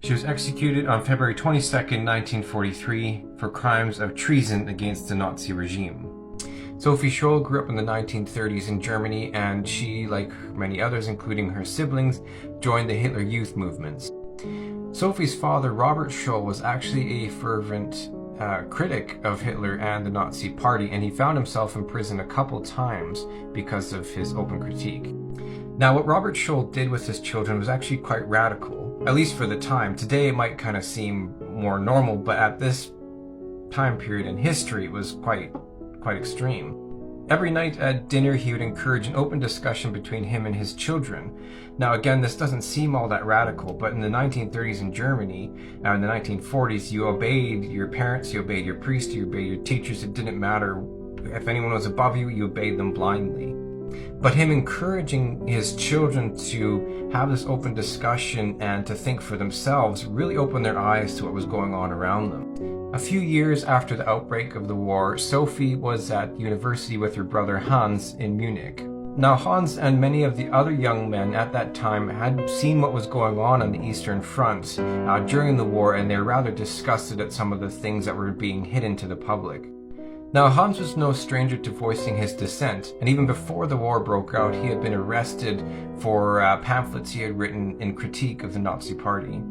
She was executed on February 22nd, 1943 for crimes of treason against the Nazi regime. Sophie Scholl grew up in the 1930s in Germany, and she, like many others including her siblings, joined the Hitler Youth movements. Sophie's father, Robert Scholl, was actually a fervent critic of Hitler and the Nazi Party, and he found himself in prison a couple times because of his open critique. Now, what Robert Scholl did with his children was actually quite radical, at least for the time. Today it might kind of seem more normal, but at this time period in history it was quite extreme. Every night at dinner he would encourage an open discussion between him and his children. Now again, this doesn't seem all that radical, but in the 1930s in Germany, now in the 1940s, you obeyed your parents, you obeyed your priests, you obeyed your teachers. It didn't matter if anyone was above you, you obeyed them blindly. But him encouraging his children to have this open discussion and to think for themselves really opened their eyes to what was going on around them. A few years after the outbreak of the war, Sophie was at university with her brother Hans in Munich. Now Hans and many of the other young men at that time had seen what was going on the Eastern Front during the war, and they were rather disgusted at some of the things that were being hidden to the public. Now Hans was no stranger to voicing his dissent, and even before the war broke out he had been arrested for pamphlets he had written in critique of the Nazi Party.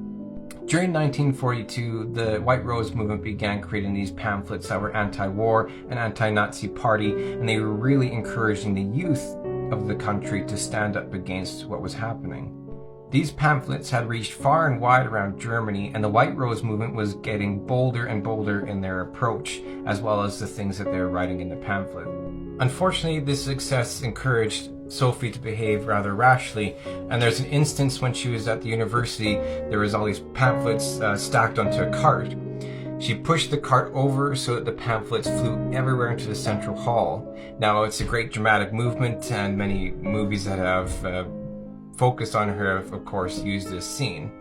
During 1942, the White Rose movement began creating these pamphlets that were anti-war and anti-Nazi Party, and they were really encouraging the youth of the country to stand up against what was happening. These pamphlets had reached far and wide around Germany, and the White Rose movement was getting bolder and bolder in their approach, as well as the things that they were writing in the pamphlet. Unfortunately, this success encouraged Sophie to behave rather rashly, and there's an instance when she was at the university, there was all these pamphlets stacked onto a cart. She pushed the cart over so that the pamphlets flew everywhere into the central hall. Now, it's a great dramatic movement, and many movies that have focused on her have, of course, used this scene.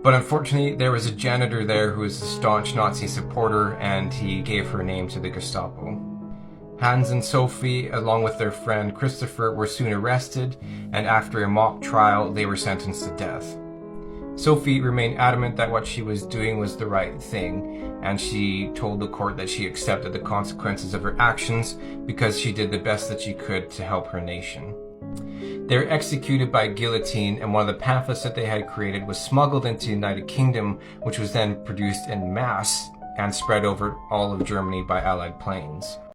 But unfortunately, there was a janitor there who was a staunch Nazi supporter, and he gave her name to the Gestapo. Hans and Sophie, along with their friend Christopher, were soon arrested, and after a mock trial, they were sentenced to death. Sophie remained adamant that what she was doing was the right thing, and she told the court that she accepted the consequences of her actions because she did the best that she could to help her nation. They were executed by guillotine, and one of the pamphlets that they had created was smuggled into the United Kingdom, which was then produced en masse and spread over all of Germany by Allied planes.